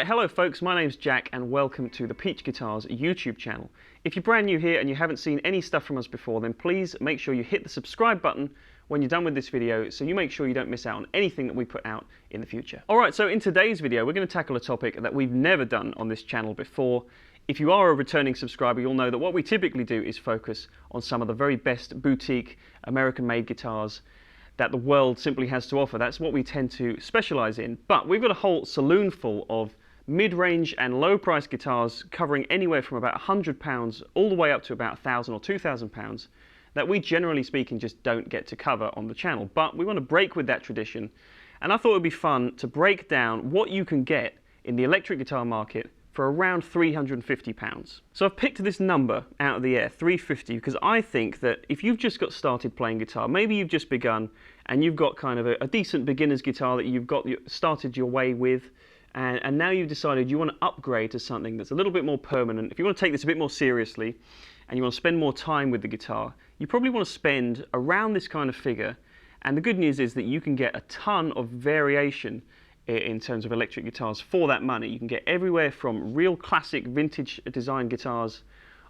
Alright, hello folks, my name's Jack and welcome to the Peach Guitars YouTube channel. If you're brand new here and you haven't seen any stuff from us before, then please make sure you hit the subscribe button when you're done with this video so you make sure you don't miss out on anything that we put out in the future. Alright, so in today's video we're going to tackle a topic that we've never done on this channel before. If you are a returning subscriber, you'll know that what we typically do is focus on some of the very best boutique American-made guitars that the world simply has to offer. That's what we tend to specialize in. But we've got a whole saloon full of mid-range and low-price guitars covering anywhere from about £100 all the way up to about £1,000 or £2,000 that we, generally speaking, just don't get to cover on the channel. But we want to break with that tradition, and I thought it would be fun to break down what you can get in the electric guitar market for around £350. So I've picked this number out of the air, 350, because I think that if you've just got started playing guitar, maybe you've just begun and you've got kind of a decent beginner's guitar that you've got started your way with, and now you've decided you want to upgrade to something that's a little bit more permanent. If you want to take this a bit more seriously and you want to spend more time with the guitar, you probably want to spend around this kind of figure. And the good news is that you can get a ton of variation in terms of electric guitars for that money. You can get everywhere from real classic vintage design guitars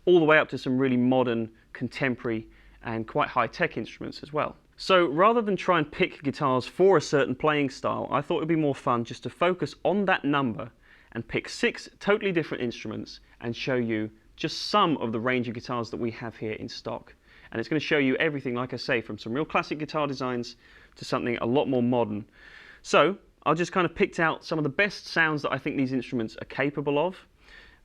all the way up to some really modern, contemporary and quite high-tech instruments as well. So rather than try and pick guitars for a certain playing style, I thought it would be more fun just to focus on that number and pick 6 totally different instruments and show you just some of the range of guitars that we have here in stock. And it's going to show you everything, like I say, from some real classic guitar designs to something a lot more modern. So I've just kind of picked out some of the best sounds that I think these instruments are capable of.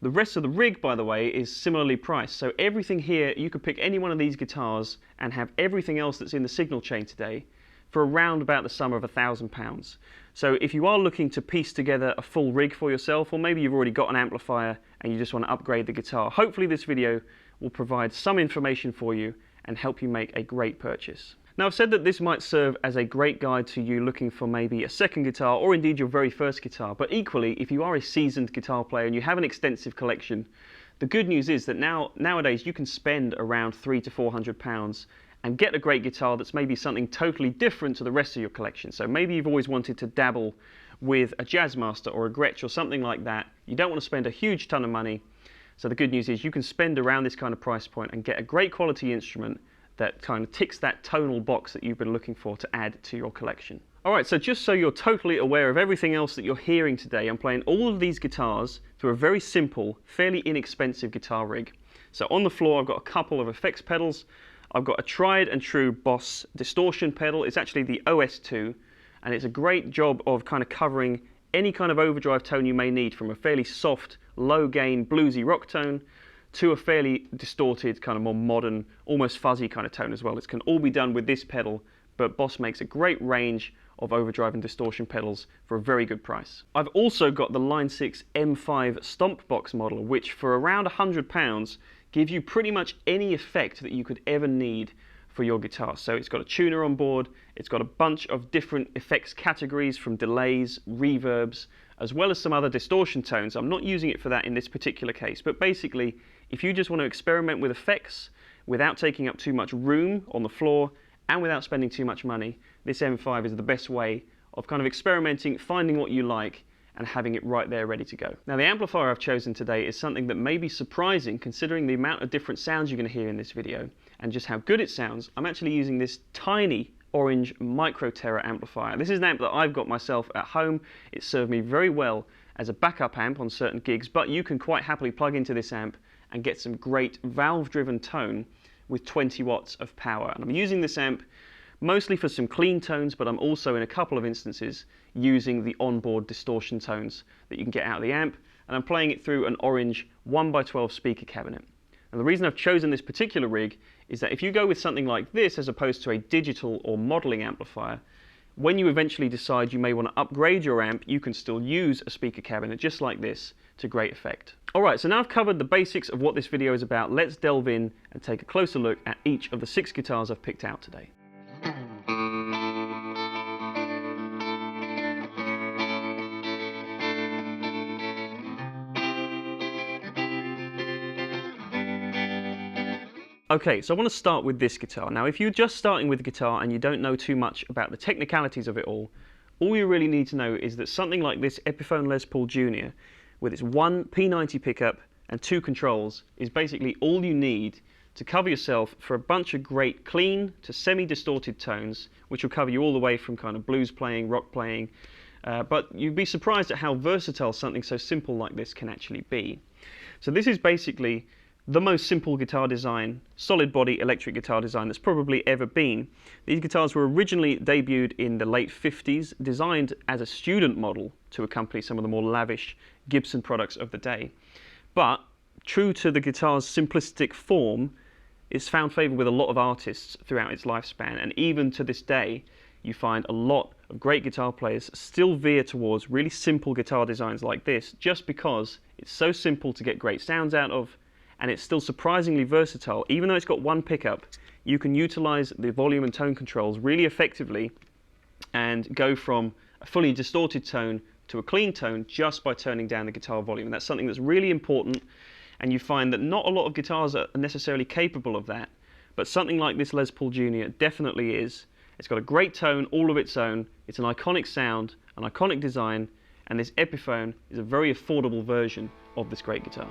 The rest of the rig, by the way, is similarly priced. So everything here, you could pick any one of these guitars and have everything else that's in the signal chain today for around about the sum of £1,000. So if you are looking to piece together a full rig for yourself, or maybe you've already got an amplifier and you just want to upgrade the guitar, hopefully this video will provide some information for you and help you make a great purchase. Now, I've said that this might serve as a great guide to you looking for maybe a second guitar or indeed your very first guitar, but equally, if you are a seasoned guitar player and you have an extensive collection, the good news is that nowadays you can spend around £300 to £400 and get a great guitar that's maybe something totally different to the rest of your collection. So maybe you've always wanted to dabble with a Jazzmaster or a Gretsch or something like that. You don't want to spend a huge ton of money. So the good news is you can spend around this kind of price point and get a great quality instrument that kind of ticks that tonal box that you've been looking for to add to your collection. Alright, so just so you're totally aware of everything else that you're hearing today, I'm playing all of these guitars through a very simple, fairly inexpensive guitar rig. So on the floor I've got a couple of effects pedals. I've got a tried and true Boss distortion pedal. It's actually the OS2, and it's a great job of kind of covering any kind of overdrive tone you may need, from a fairly soft, low gain, bluesy rock tone to a fairly distorted, kind of more modern, almost fuzzy kind of tone as well. This can all be done with this pedal, but Boss makes a great range of overdrive and distortion pedals for a very good price. I've also got the Line 6 M5 Stomp Box model, which for around £100 gives you pretty much any effect that you could ever need for your guitar. So it's got a tuner on board, it's got a bunch of different effects categories from delays, reverbs, as well as some other distortion tones. I'm not using it for that in this particular case, but basically, if you just want to experiment with effects without taking up too much room on the floor and without spending too much money, this M5 is the best way of kind of experimenting, finding what you like, and having it right there ready to go. Now, the amplifier I've chosen today is something that may be surprising considering the amount of different sounds you're going to hear in this video and just how good it sounds. I'm actually using this tiny orange Micro Terra amplifier. This is an amp that I've got myself at home. It served me very well as a backup amp on certain gigs, but you can quite happily plug into this amp and get some great valve-driven tone with 20 watts of power. And I'm using this amp mostly for some clean tones, but I'm also in a couple of instances using the onboard distortion tones that you can get out of the amp, and I'm playing it through an orange 1x12 speaker cabinet. And the reason I've chosen this particular rig is that if you go with something like this as opposed to a digital or modeling amplifier, when you eventually decide you may want to upgrade your amp, you can still use a speaker cabinet just like this to great effect. Alright, so now I've covered the basics of what this video is about, let's delve in and take a closer look at each of the 6 guitars I've picked out today. Okay, so I want to start with this guitar. Now, if you're just starting with the guitar and you don't know too much about the technicalities of it all you really need to know is that something like this Epiphone Les Paul Jr. with its one P90 pickup and two controls is basically all you need to cover yourself for a bunch of great clean to semi-distorted tones, which will cover you all the way from kind of blues playing, rock playing, but you'd be surprised at how versatile something so simple like this can actually be. So this is basically the most simple guitar design, solid body electric guitar design that's probably ever been. These guitars were originally debuted in the late 50s, designed as a student model to accompany some of the more lavish Gibson products of the day. But true to the guitar's simplistic form, it's found favour with a lot of artists throughout its lifespan, and even to this day you find a lot of great guitar players still veer towards really simple guitar designs like this, just because it's so simple to get great sounds out of, and it's still surprisingly versatile. Even though it's got one pickup, you can utilise the volume and tone controls really effectively and go from a fully distorted tone to a clean tone just by turning down the guitar volume. And that's something that's really important, and you find that not a lot of guitars are necessarily capable of that, but something like this Les Paul Jr. definitely is. It's got a great tone all of its own, it's an iconic sound, an iconic design, and this Epiphone is a very affordable version of this great guitar.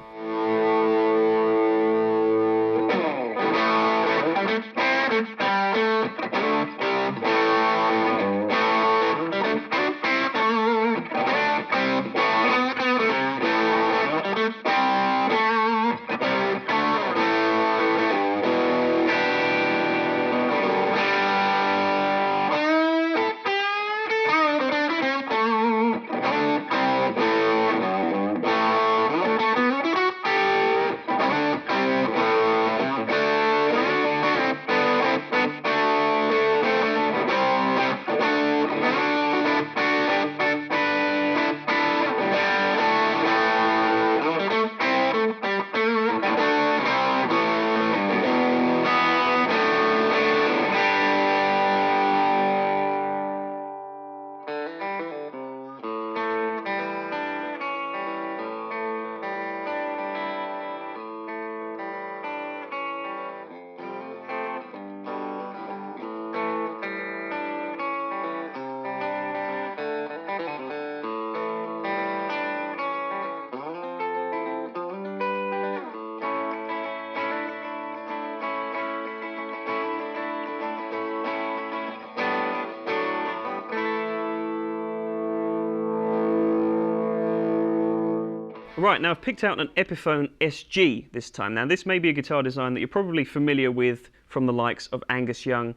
Right, now I've picked out an Epiphone SG this time. Now this may be a guitar design that you're probably familiar with from the likes of Angus Young.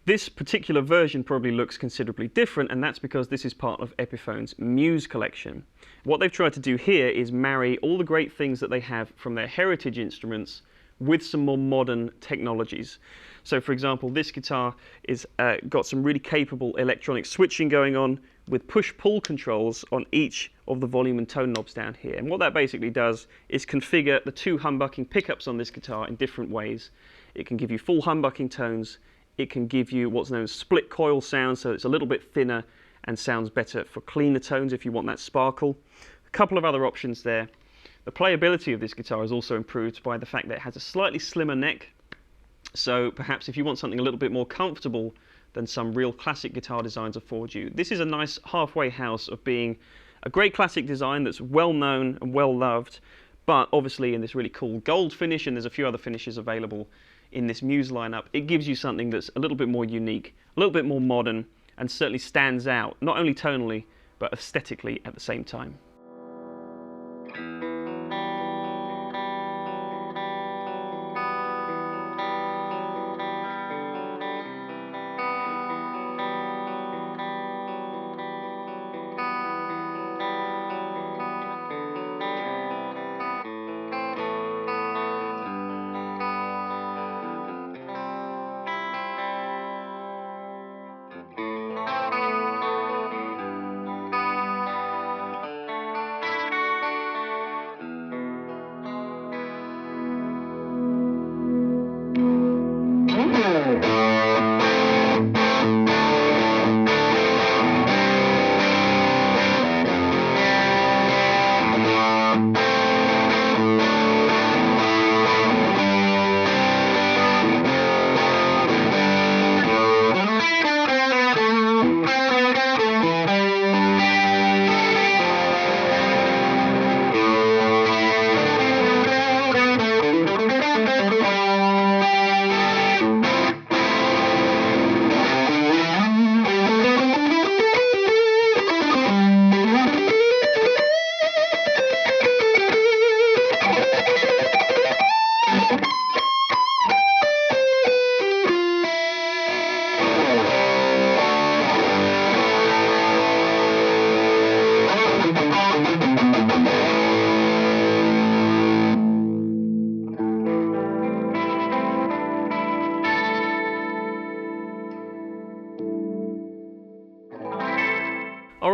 This particular version probably looks considerably different, and that's because this is part of Epiphone's Muse collection. What they've tried to do here is marry all the great things that they have from their heritage instruments with some more modern technologies. So for example, this guitar is got some really capable electronic switching going on with push-pull controls on each of the volume and tone knobs down here. And what that basically does is configure the two humbucking pickups on this guitar in different ways. It can give you full humbucking tones, it can give you what's known as split coil sound, so it's a little bit thinner and sounds better for cleaner tones if you want that sparkle. A couple of other options there. The playability of this guitar is also improved by the fact that it has a slightly slimmer neck, so perhaps if you want something a little bit more comfortable than some real classic guitar designs afford you, this is a nice halfway house of being a great classic design that's well known and well loved, but obviously in this really cool gold finish, and there's a few other finishes available in this Muse lineup. It gives you something that's a little bit more unique, a little bit more modern, and certainly stands out, not only tonally, but aesthetically at the same time.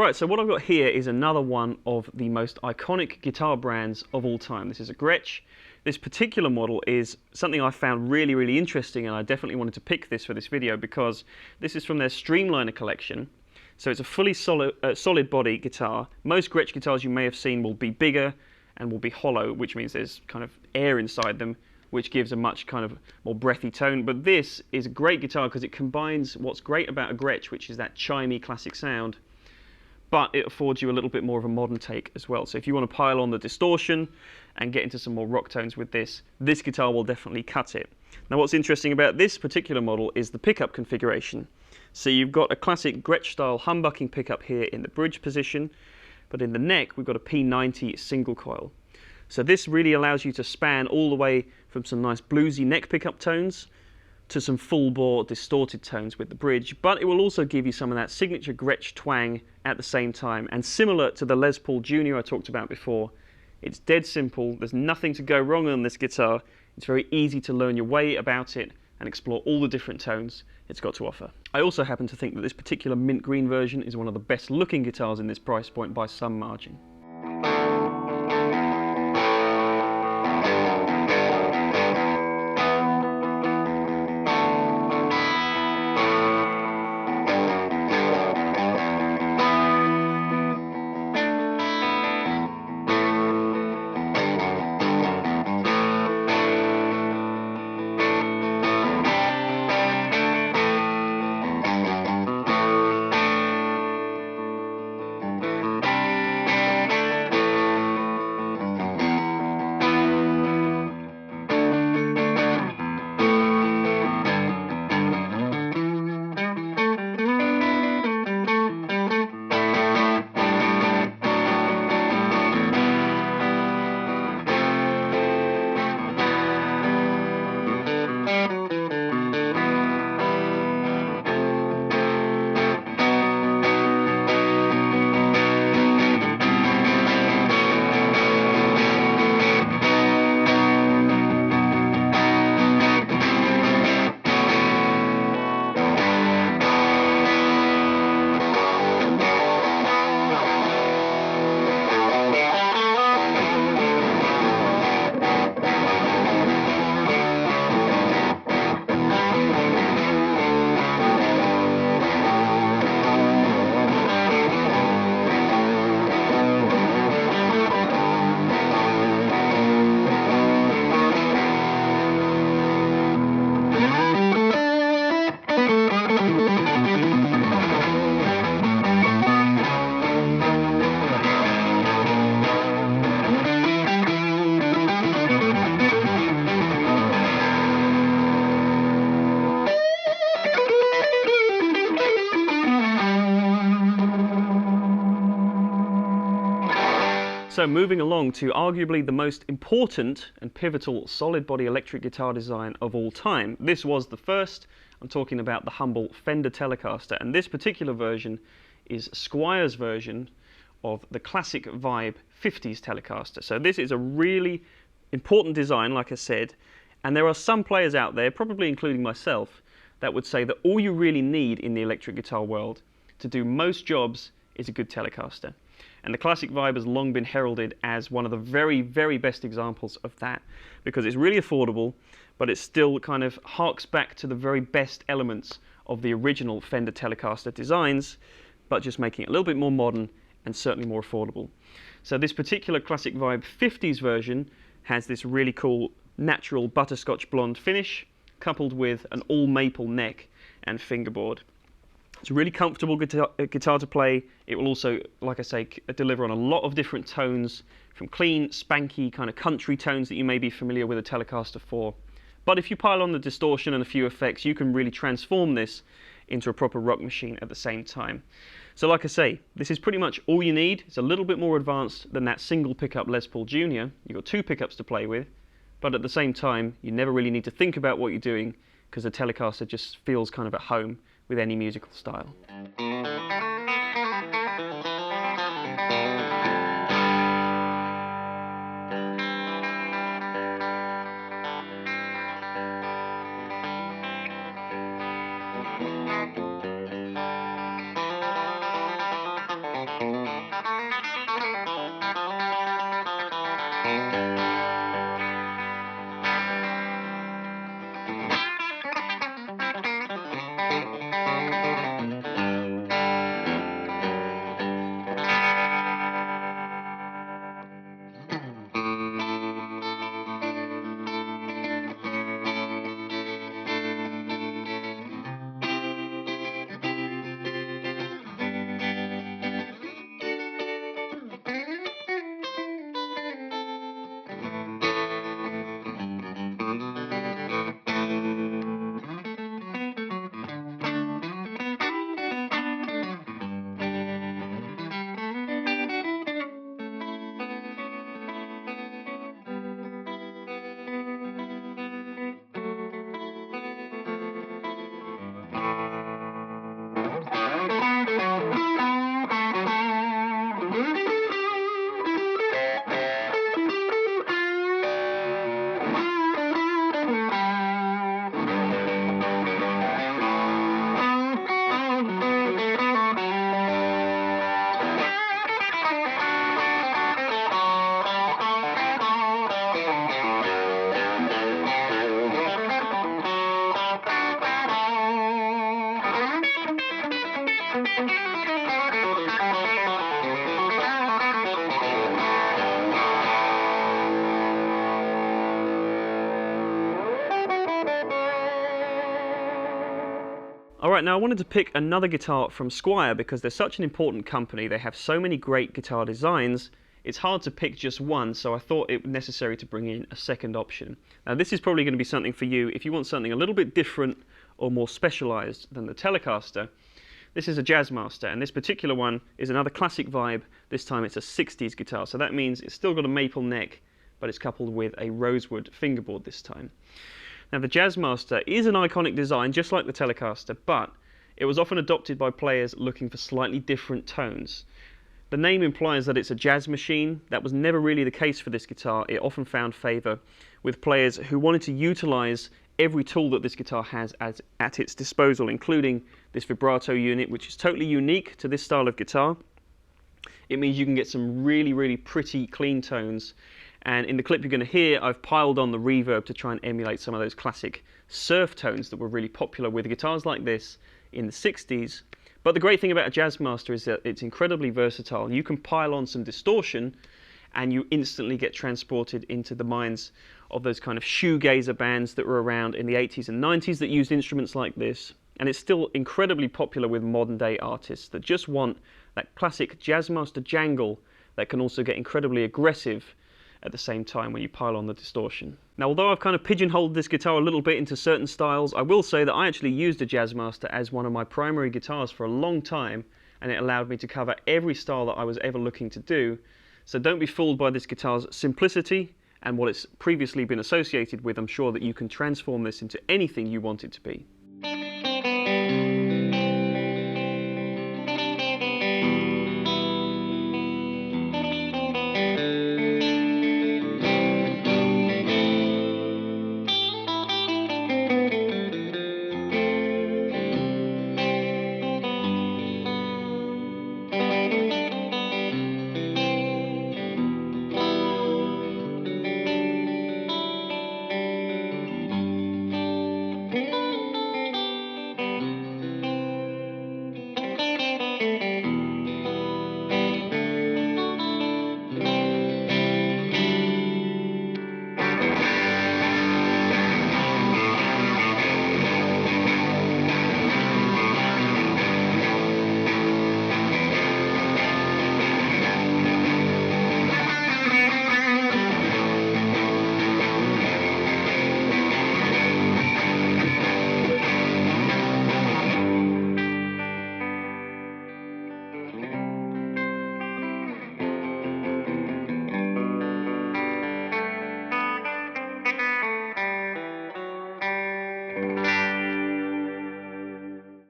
Alright, so what I've got here is another one of the most iconic guitar brands of all time. This is a Gretsch. This particular model is something I found really, really interesting, and I definitely wanted to pick this for this video because this is from their Streamliner collection. So it's a fully solid body guitar. Most Gretsch guitars you may have seen will be bigger and will be hollow, which means there's kind of air inside them, which gives a much kind of more breathy tone. But this is a great guitar because it combines what's great about a Gretsch, which is that chimey classic sound, but it affords you a little bit more of a modern take as well. So if you want to pile on the distortion and get into some more rock tones with this, this guitar will definitely cut it. Now what's interesting about this particular model is the pickup configuration. So you've got a classic Gretsch style humbucking pickup here in the bridge position, but in the neck we've got a P90 single coil. So this really allows you to span all the way from some nice bluesy neck pickup tones to some full bore distorted tones with the bridge, but it will also give you some of that signature Gretsch twang at the same time. And similar to the Les Paul Jr. I talked about before, it's dead simple. There's nothing to go wrong on this guitar. It's very easy to learn your way about it and explore all the different tones it's got to offer. I also happen to think that this particular mint green version is one of the best looking guitars in this price point by some margin. So moving along to arguably the most important and pivotal solid body electric guitar design of all time. This was the first. I'm talking about the humble Fender Telecaster, and this particular version is Squier's version of the classic vibe 50s Telecaster. So this is a really important design, like I said, and there are some players out there, probably including myself, that would say that all you really need in the electric guitar world to do most jobs is a good Telecaster. And the classic vibe has long been heralded as one of the very, very best examples of that, because it's really affordable, but it still kind of harks back to the very best elements of the original Fender Telecaster designs, but just making it a little bit more modern and certainly more affordable. So this particular classic vibe 50s version has this really cool natural butterscotch blonde finish, coupled with an all maple neck and fingerboard. It's a really comfortable guitar to play. It will also, like I say, deliver on a lot of different tones, from clean, spanky, kind of country tones that you may be familiar with a Telecaster for. But if you pile on the distortion and a few effects, you can really transform this into a proper rock machine at the same time. So like I say, this is pretty much all you need. It's a little bit more advanced than that single pickup Les Paul Jr. You've got two pickups to play with, but at the same time, you never really need to think about what you're doing, because the Telecaster just feels kind of at home with any musical style. Alright, now I wanted to pick another guitar from Squier because they're such an important company. They have so many great guitar designs. It's hard to pick just one, so I thought it was necessary to bring in a second option. Now this is probably going to be something for you if you want something a little bit different or more specialized than the Telecaster. This is a Jazzmaster, and this particular one is another classic vibe. This time it's a 60s guitar, so that means it's still got a maple neck, but it's coupled with a rosewood fingerboard this time. Now the Jazzmaster is an iconic design just like the Telecaster, but it was often adopted by players looking for slightly different tones. The name implies that it's a jazz machine. That was never really the case for this guitar. It often found favour with players who wanted to utilise every tool that this guitar has at its disposal, including this vibrato unit, which is totally unique to this style of guitar. It means you can get some really, really pretty clean tones. And in the clip you're going to hear, I've piled on the reverb to try and emulate some of those classic surf tones that were really popular with guitars like this in the 60s. But the great thing about a Jazzmaster is that it's incredibly versatile. You can pile on some distortion and you instantly get transported into the minds of those kind of shoegazer bands that were around in the 80s and 90s that used instruments like this. And it's still incredibly popular with modern day artists that just want that classic Jazzmaster jangle that can also get incredibly aggressive at the same time when you pile on the distortion. Now, although I've kind of pigeonholed this guitar a little bit into certain styles, I will say that I actually used a Jazzmaster as one of my primary guitars for a long time, and it allowed me to cover every style that I was ever looking to do. So don't be fooled by this guitar's simplicity and what it's previously been associated with. I'm sure that you can transform this into anything you want it to be.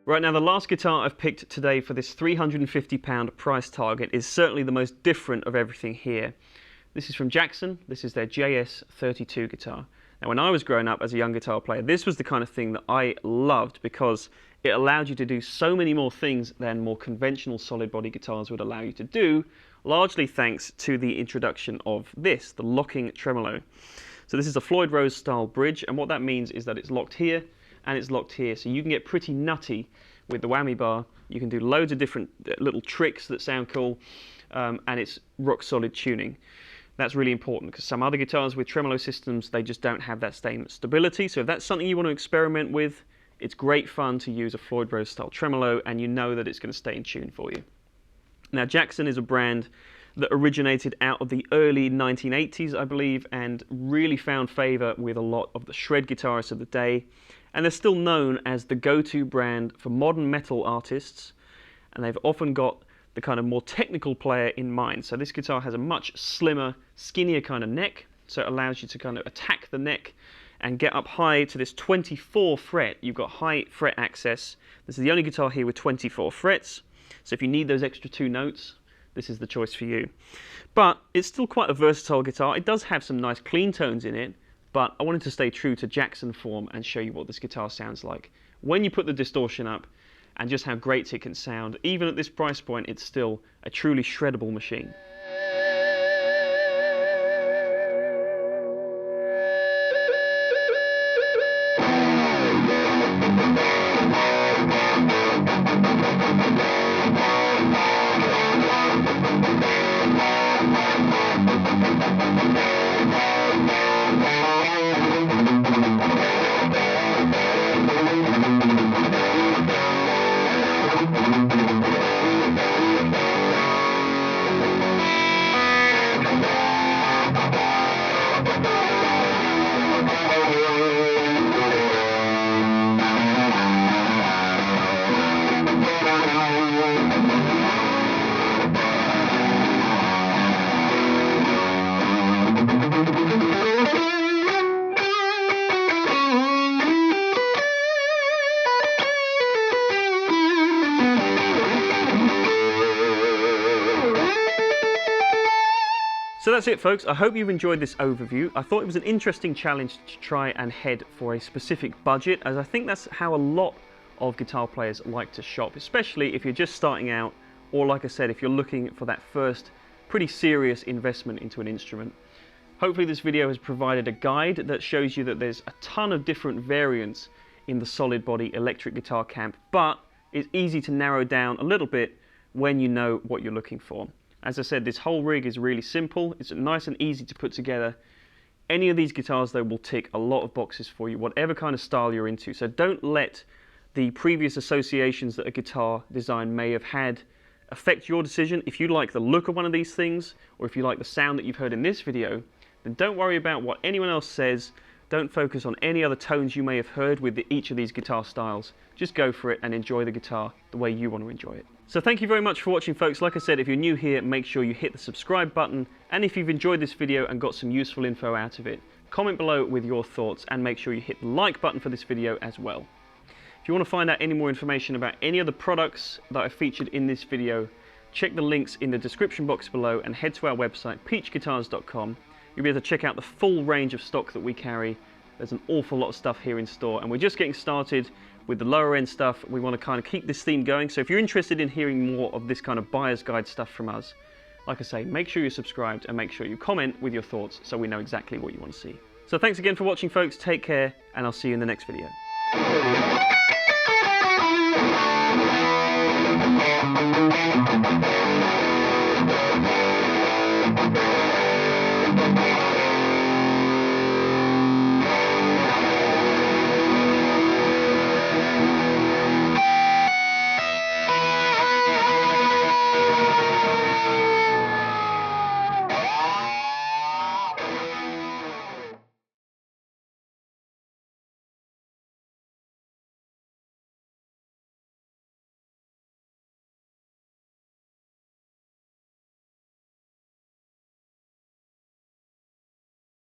Right, now the last guitar I've picked today for this £350 price target is certainly the most different of everything here. This is from Jackson. This is their JS32 guitar. Now when I was growing up as a young guitar player, this was the kind of thing that I loved because it allowed you to do so many more things than more conventional solid body guitars would allow you to do, largely thanks to the introduction of this, the locking tremolo. So this is a Floyd Rose style bridge, and what that means is that it's locked here and it's locked here. So you can get pretty nutty with the whammy bar. You can do loads of different little tricks that sound cool, and it's rock solid tuning. That's really important because some other guitars with tremolo systems, they just don't have that same stability. So if that's something you want to experiment with, it's great fun to use a Floyd Rose style tremolo, and you know that it's going to stay in tune for you. Now, Jackson is a brand that originated out of the early 1980s, I believe, and really found favor with a lot of the shred guitarists of the day. And they're still known as the go-to brand for modern metal artists, and they've often got the kind of more technical player in mind. So this guitar has a much slimmer, skinnier kind of neck, so it allows you to kind of attack the neck and get up high to this 24 fret. You've got high fret access. This is the only guitar here with 24 frets. So if you need those extra 2 notes, this is the choice for you. But it's still quite a versatile guitar. It does have some nice clean tones in it, but I wanted to stay true to Jackson form and show you what this guitar sounds like when you put the distortion up, and just how great it can sound. Even at this price point, it's still a truly shreddable machine. So that's it, folks. I hope you've enjoyed this overview. I thought it was an interesting challenge to try and head for a specific budget, as I think that's how a lot of guitar players like to shop, especially if you're just starting out, or like I said, if you're looking for that first pretty serious investment into an instrument. Hopefully this video has provided a guide that shows you that there's a ton of different variants in the solid body electric guitar camp, but it's easy to narrow down a little bit when you know what you're looking for. As I said, this whole rig is really simple. It's nice and easy to put together. Any of these guitars, though, will tick a lot of boxes for you, whatever kind of style you're into. So don't let the previous associations that a guitar design may have had affect your decision. If you like the look of one of these things, or if you like the sound that you've heard in this video, then don't worry about what anyone else says. Don't focus on any other tones you may have heard with each of these guitar styles. Just go for it and enjoy the guitar the way you want to enjoy it. So thank you very much for watching, folks. Like I said, if you're new here, make sure you hit the subscribe button. And if you've enjoyed this video and got some useful info out of it, comment below with your thoughts, and make sure you hit the like button for this video as well. If you want to find out any more information about any of the products that I featured in this video, check the links in the description box below and head to our website, peachguitars.com. You'll be able to check out the full range of stock that we carry. There's an awful lot of stuff here in store, and we're just getting started with the lower end stuff. We want to kind of keep this theme going. So if you're interested in hearing more of this kind of buyer's guide stuff from us, like I say, make sure you're subscribed and make sure you comment with your thoughts so we know exactly what you want to see. So thanks again for watching, folks. Take care, and I'll see you in the next video.